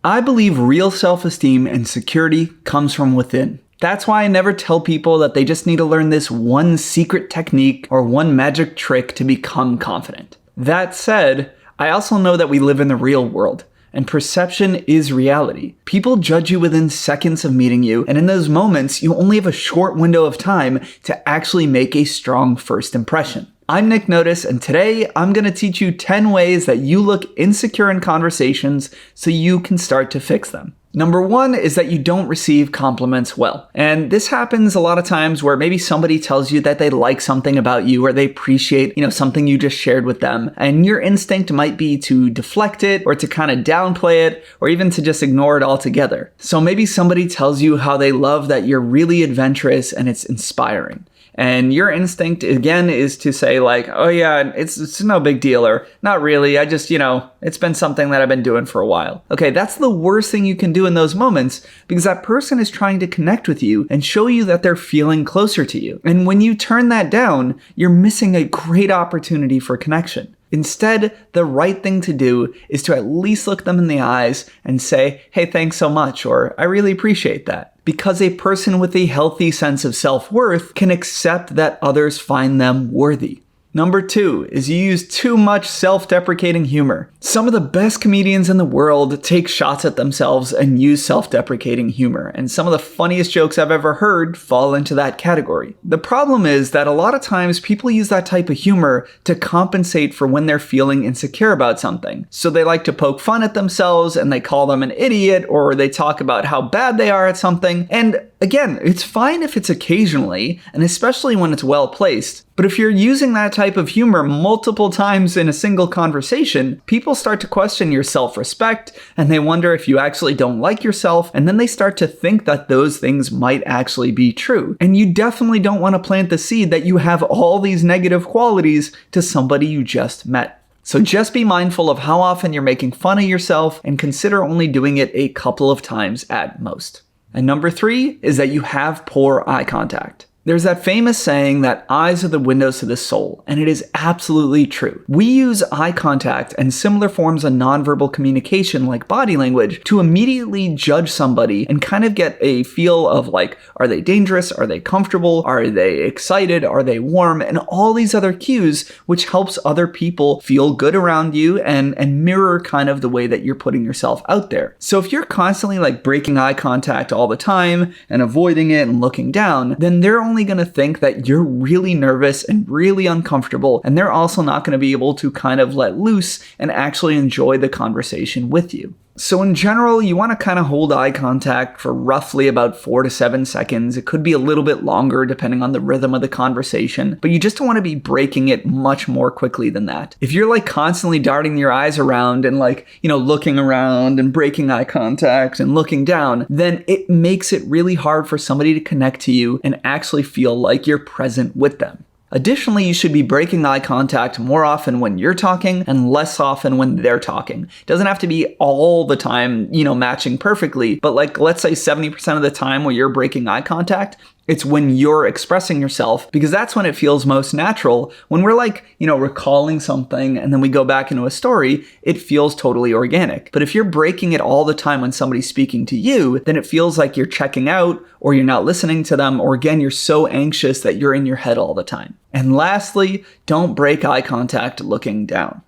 I believe real self-esteem and security comes from within. That's why I never tell people that they just need to learn this one secret technique or one magic trick to become confident. That said, I also know that we live in the real world, and perception is reality. People judge you within seconds of meeting you, and in those moments, you only have a short window of time to actually make a strong first impression. I'm Nick Notas, and today I'm going to teach you 10 ways that you look insecure in conversations so you can start to fix them. Number one is that you don't receive compliments well. And this happens a lot of times where maybe somebody tells you that they like something about you or they appreciate, something you just shared with them. And your instinct might be to deflect it or to kind of downplay it or even to just ignore it altogether. So maybe somebody tells you how they love that you're really adventurous and it's inspiring. And your instinct, again, is to say like, oh yeah, it's no big deal, or not really, I just, it's been something that I've been doing for a while. Okay, that's the worst thing you can do in those moments because that person is trying to connect with you and show you that they're feeling closer to you. And when you turn that down, you're missing a great opportunity for connection. Instead, the right thing to do is to at least look them in the eyes and say, hey, thanks so much, or I really appreciate that. Because a person with a healthy sense of self-worth can accept that others find them worthy. Number two is you use too much self-deprecating humor. Some of the best comedians in the world take shots at themselves and use self-deprecating humor, and some of the funniest jokes I've ever heard fall into that category. The problem is that a lot of times people use that type of humor to compensate for when they're feeling insecure about something. So they like to poke fun at themselves and they call them an idiot, or they talk about how bad they are at something. And again, it's fine if it's occasionally, and especially when it's well placed. But if you're using that type of humor multiple times in a single conversation, people start to question your self-respect, and they wonder if you actually don't like yourself, and then they start to think that those things might actually be true. And you definitely don't want to plant the seed that you have all these negative qualities to somebody you just met. So just be mindful of how often you're making fun of yourself, and consider only doing it a couple of times at most. And number three is that you have poor eye contact. There's that famous saying that eyes are the windows to the soul, and it is absolutely true. We use eye contact and similar forms of nonverbal communication like body language to immediately judge somebody and kind of get a feel of like, are they dangerous? Are they comfortable? Are they excited? Are they warm? And all these other cues, which helps other people feel good around you and mirror kind of the way that you're putting yourself out there. So if you're constantly like breaking eye contact all the time and avoiding it and looking down, then they're only going to think that you're really nervous and really uncomfortable, and they're also not going to be able to kind of let loose and actually enjoy the conversation with you. So in general, you want to kind of hold eye contact for roughly about 4 to 7 seconds. It could be a little bit longer depending on the rhythm of the conversation, but you just don't want to be breaking it much more quickly than that. If you're like constantly darting your eyes around and like, looking around and breaking eye contact and looking down, then it makes it really hard for somebody to connect to you and actually feel like you're present with them. Additionally, you should be breaking eye contact more often when you're talking and less often when they're talking. It doesn't have to be all the time, matching perfectly, but like let's say 70% of the time when you're breaking eye contact, it's when you're expressing yourself, because that's when it feels most natural. When we're like, recalling something and then we go back into a story, it feels totally organic. But if you're breaking it all the time when somebody's speaking to you, then it feels like you're checking out or you're not listening to them, or again, you're so anxious that you're in your head all the time. And lastly, don't break eye contact looking down.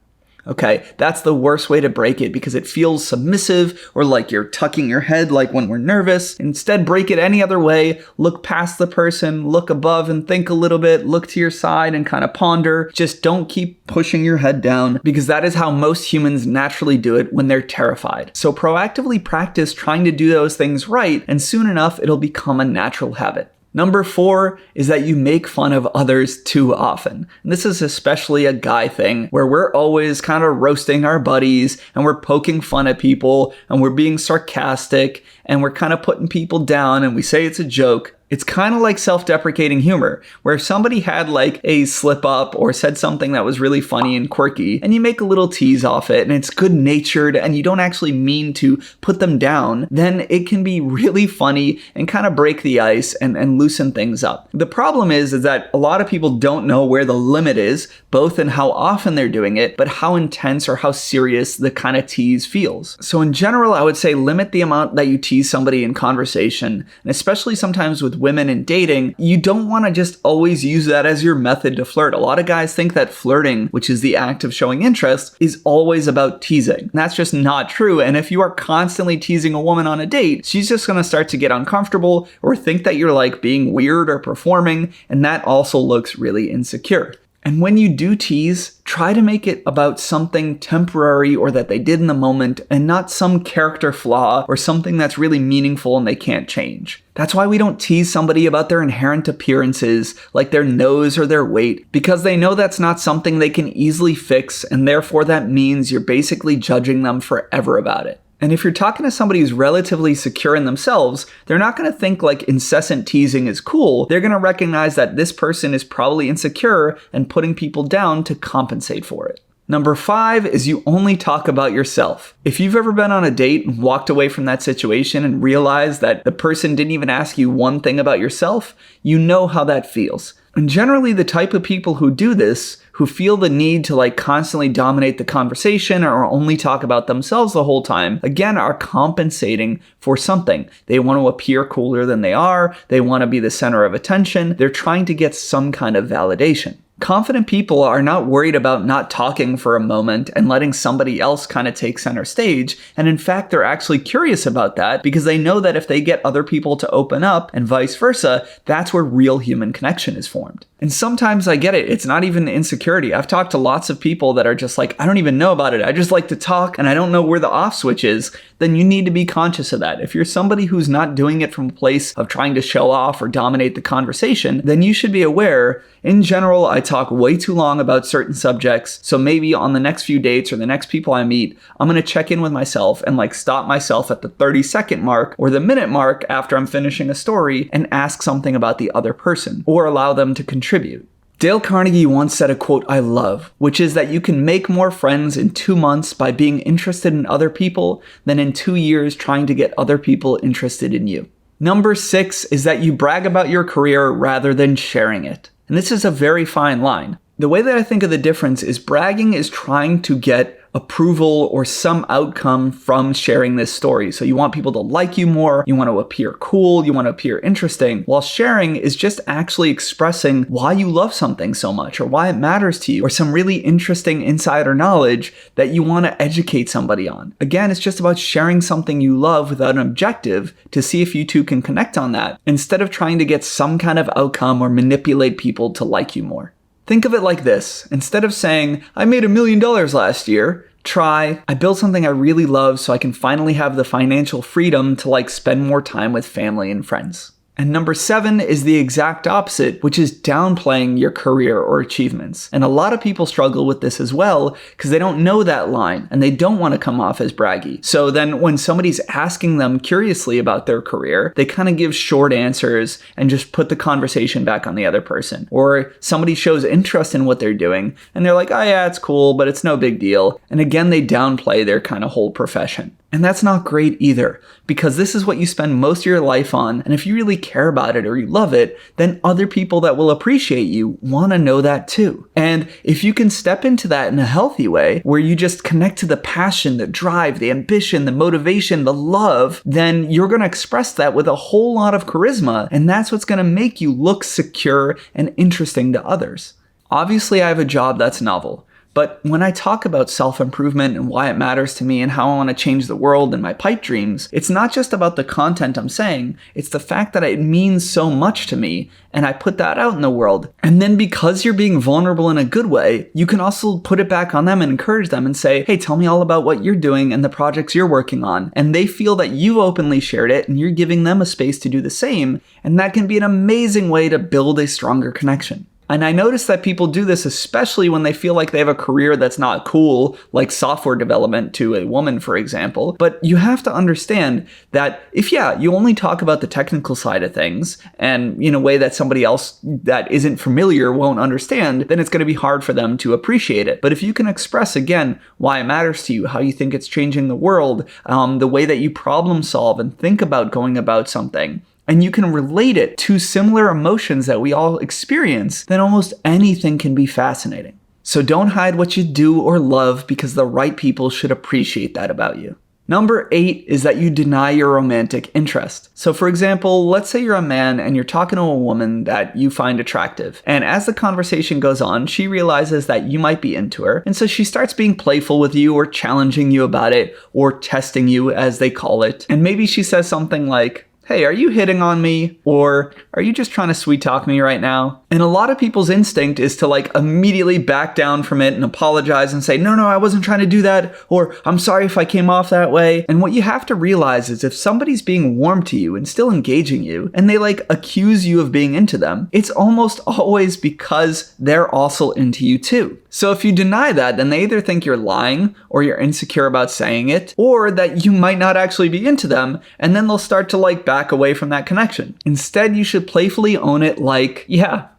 Okay, that's the worst way to break it because it feels submissive or like you're tucking your head like when we're nervous. Instead, break it any other way. Look past the person, look above and think a little bit, look to your side and kind of ponder. Just don't keep pushing your head down because that is how most humans naturally do it when they're terrified. So proactively practice trying to do those things right, and soon enough, it'll become a natural habit. Number 4 is that you make fun of others too often. And this is especially a guy thing where we're always kind of roasting our buddies and we're poking fun at people and we're being sarcastic and we're kind of putting people down and we say it's a joke. It's kind of like self-deprecating humor, where if somebody had like a slip up or said something that was really funny and quirky, and you make a little tease off it, and it's good-natured, and you don't actually mean to put them down, then it can be really funny and kind of break the ice and loosen things up. The problem is that a lot of people don't know where the limit is, both in how often they're doing it, but how intense or how serious the kind of tease feels. So in general, I would say limit the amount that you tease somebody in conversation, and especially sometimes with women in dating, you don't want to just always use that as your method to flirt. A lot of guys think that flirting, which is the act of showing interest, is always about teasing. And that's just not true. And if you are constantly teasing a woman on a date, she's just going to start to get uncomfortable or think that you're like being weird or performing, and that also looks really insecure. And when you do tease, try to make it about something temporary or that they did in the moment and not some character flaw or something that's really meaningful and they can't change. That's why we don't tease somebody about their inherent appearances, like their nose or their weight, because they know that's not something they can easily fix, and therefore that means you're basically judging them forever about it. And if you're talking to somebody who's relatively secure in themselves, they're not going to think like incessant teasing is cool. They're going to recognize that this person is probably insecure and putting people down to compensate for it. Number 5 is you only talk about yourself. If you've ever been on a date and walked away from that situation and realized that the person didn't even ask you one thing about yourself, you know how that feels. And generally the type of people who do this, who feel the need to like constantly dominate the conversation or only talk about themselves the whole time, again, are compensating for something. They want to appear cooler than they are. They want to be the center of attention. They're trying to get some kind of validation. Confident people are not worried about not talking for a moment and letting somebody else kind of take center stage. And in fact, they're actually curious about that because they know that if they get other people to open up and vice versa, that's where real human connection is formed. And sometimes I get it. It's not even insecurity. I've talked to lots of people that are just like, I don't even know about it. I just like to talk and I don't know where the off switch is. Then you need to be conscious of that. If you're somebody who's not doing it from a place of trying to show off or dominate the conversation, then you should be aware. In general, I talk way too long about certain subjects. So maybe on the next few dates or the next people I meet, I'm going to check in with myself and like stop myself at the 30-second mark or the minute mark after I'm finishing a story and ask something about the other person or allow them to contribute. Dale Carnegie once said a quote I love, which is that you can make more friends in 2 months by being interested in other people than in 2 years trying to get other people interested in you. Number 6 is that you brag about your career rather than sharing it. And this is a very fine line. The way that I think of the difference is bragging is trying to get approval or some outcome from sharing this story. So you want people to like you more, you want to appear cool, you want to appear interesting, while sharing is just actually expressing why you love something so much or why it matters to you or some really interesting insider knowledge that you want to educate somebody on. Again, it's just about sharing something you love without an objective to see if you two can connect on that instead of trying to get some kind of outcome or manipulate people to like you more. Think of it like this. Instead of saying, I made $1 million last year, try, I built something I really love so I can finally have the financial freedom to like spend more time with family and friends. And number 7 is the exact opposite, which is downplaying your career or achievements. And a lot of people struggle with this as well because they don't know that line and they don't want to come off as braggy. So then when somebody's asking them curiously about their career, they kind of give short answers and just put the conversation back on the other person. Or somebody shows interest in what they're doing and they're like, oh yeah, it's cool, but it's no big deal. And again, they downplay their kind of whole profession. And that's not great either, because this is what you spend most of your life on, and if you really care about it or you love it, then other people that will appreciate you want to know that too. And if you can step into that in a healthy way, where you just connect to the passion, the drive, the ambition, the motivation, the love, then you're going to express that with a whole lot of charisma, and that's what's going to make you look secure and interesting to others. Obviously, I have a job that's novel. But when I talk about self-improvement and why it matters to me and how I want to change the world and my pipe dreams, it's not just about the content I'm saying, it's the fact that it means so much to me and I put that out in the world. And then because you're being vulnerable in a good way, you can also put it back on them and encourage them and say, hey, tell me all about what you're doing and the projects you're working on. And they feel that you've openly shared it and you're giving them a space to do the same. And that can be an amazing way to build a stronger connection. And I notice that people do this especially when they feel like they have a career that's not cool, like software development to a woman, for example. But you have to understand that if, you only talk about the technical side of things and in a way that somebody else that isn't familiar won't understand, then it's going to be hard for them to appreciate it. But if you can express, again, why it matters to you, how you think it's changing the world, the way that you problem solve and think about going about something, and you can relate it to similar emotions that we all experience, then almost anything can be fascinating. So don't hide what you do or love, because the right people should appreciate that about you. Number 8 is that you deny your romantic interest. So for example, let's say you're a man and you're talking to a woman that you find attractive. And as the conversation goes on, she realizes that you might be into her. And so she starts being playful with you or challenging you about it or testing you, as they call it. And maybe she says something like, "Hey, are you hitting on me?" Or "Are you just trying to sweet talk me right now?" And a lot of people's instinct is to immediately back down from it and apologize and say, no, I wasn't trying to do that. Or "I'm sorry if I came off that way." And what you have to realize is if somebody's being warm to you and still engaging you, and they accuse you of being into them, it's almost always because they're also into you too. So if you deny that, then they either think you're lying or you're insecure about saying it, or that you might not actually be into them, and then they'll start to back away from that connection. Instead, you should playfully own it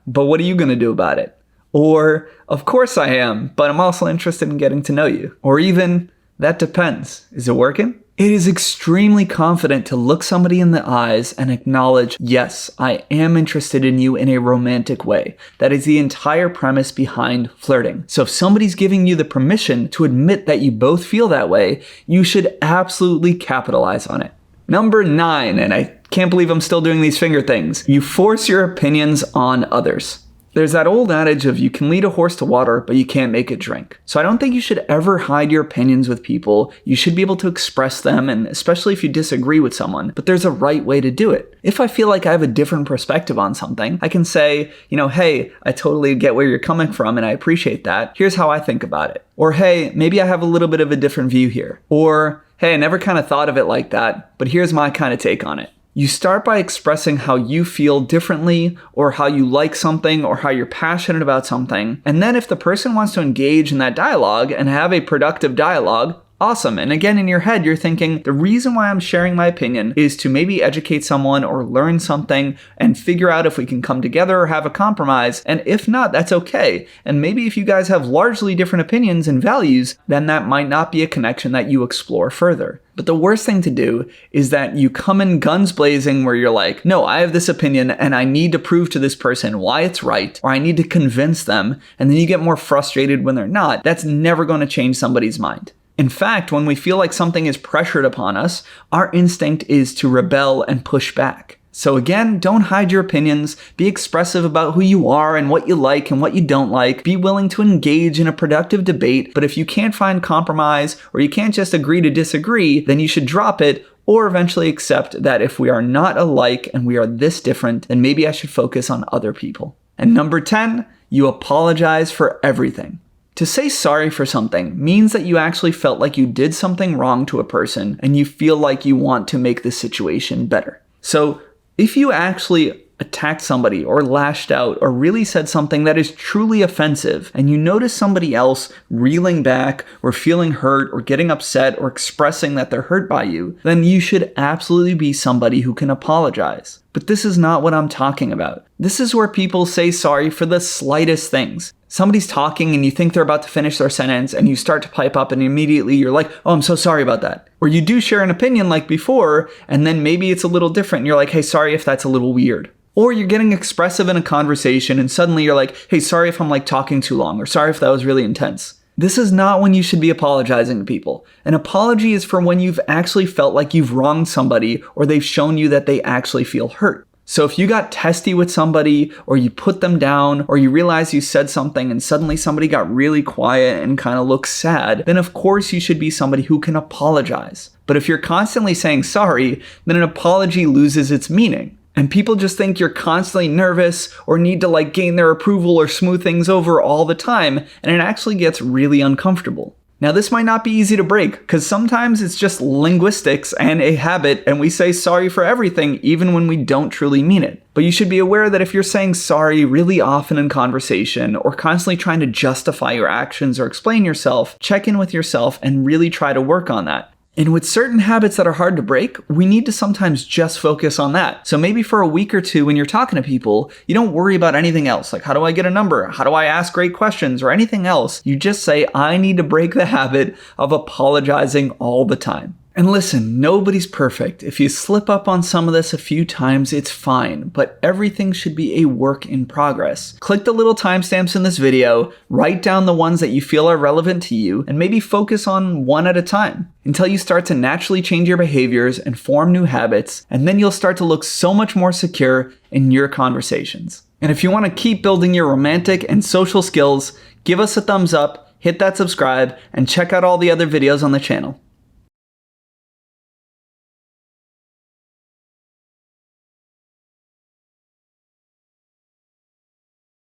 but what are you going to do about it? Or, "Of course I am, but I'm also interested in getting to know you." Or even, "That depends. Is it working?" It is extremely confident to look somebody in the eyes and acknowledge, "Yes, I am interested in you in a romantic way." That is the entire premise behind flirting. So if somebody's giving you the permission to admit that you both feel that way, you should absolutely capitalize on it. Number 9, and I can't believe I'm still doing these finger things. You force your opinions on others. There's that old adage of you can lead a horse to water, but you can't make it drink. So I don't think you should ever hide your opinions with people. You should be able to express them, and especially if you disagree with someone, but there's a right way to do it. If I feel like I have a different perspective on something, I can say, "Hey, I totally get where you're coming from and I appreciate that. Here's how I think about it." Or, "Hey, maybe I have a little bit of a different view here." Or, "Hey, I never kind of thought of it like that, but here's my kind of take on it." You start by expressing how you feel differently, or how you like something, or how you're passionate about something. And then if the person wants to engage in that dialogue and have a productive dialogue, awesome. And again, in your head, you're thinking, the reason why I'm sharing my opinion is to maybe educate someone or learn something and figure out if we can come together or have a compromise. And if not, that's okay. And maybe if you guys have largely different opinions and values, then that might not be a connection that you explore further. But the worst thing to do is that you come in guns blazing where you're like, "No, I have this opinion and I need to prove to this person why it's right, or I need to convince them," and then you get more frustrated when they're not. That's never going to change somebody's mind. In fact, when we feel like something is pressured upon us, our instinct is to rebel and push back. So again, don't hide your opinions. Be expressive about who you are and what you like and what you don't like. Be willing to engage in a productive debate, but if you can't find compromise or you can't just agree to disagree, then you should drop it, or eventually accept that if we are not alike and we are this different, then maybe I should focus on other people. And number 10, you apologize for everything. To say sorry for something means that you actually felt like you did something wrong to a person and you feel like you want to make the situation better. So if you actually attacked somebody or lashed out or really said something that is truly offensive, and you notice somebody else reeling back or feeling hurt or getting upset or expressing that they're hurt by you, then you should absolutely be somebody who can apologize. But this is not what I'm talking about. This is where people say sorry for the slightest things. Somebody's talking and you think they're about to finish their sentence and you start to pipe up and immediately you're like, "Oh, I'm so sorry about that." Or you do share an opinion like before, and then maybe it's a little different and you're like, "Hey, sorry if that's a little weird." Or you're getting expressive in a conversation and suddenly you're like, "Hey, sorry if I'm talking too long," or "Sorry if that was really intense." This is not when you should be apologizing to people. An apology is for when you've actually felt like you've wronged somebody or they've shown you that they actually feel hurt. So if you got testy with somebody, or you put them down, or you realize you said something and suddenly somebody got really quiet and kind of looks sad, then of course you should be somebody who can apologize. But if you're constantly saying sorry, then an apology loses its meaning. And people just think you're constantly nervous or need to gain their approval or smooth things over all the time, and it actually gets really uncomfortable. Now, this might not be easy to break because sometimes it's just linguistics and a habit, and we say sorry for everything even when we don't truly mean it. But you should be aware that if you're saying sorry really often in conversation or constantly trying to justify your actions or explain yourself, check in with yourself and really try to work on that. And with certain habits that are hard to break, we need to sometimes just focus on that. So maybe for a week or two when you're talking to people, you don't worry about anything else. Like, how do I get a number? How do I ask great questions or anything else? You just say, I need to break the habit of apologizing all the time. And listen, nobody's perfect. If you slip up on some of this a few times, it's fine, but everything should be a work in progress. Click the little timestamps in this video, write down the ones that you feel are relevant to you, and maybe focus on one at a time until you start to naturally change your behaviors and form new habits, and then you'll start to look so much more secure in your conversations. And if you want to keep building your romantic and social skills, give us a thumbs up, hit that subscribe, and check out all the other videos on the channel.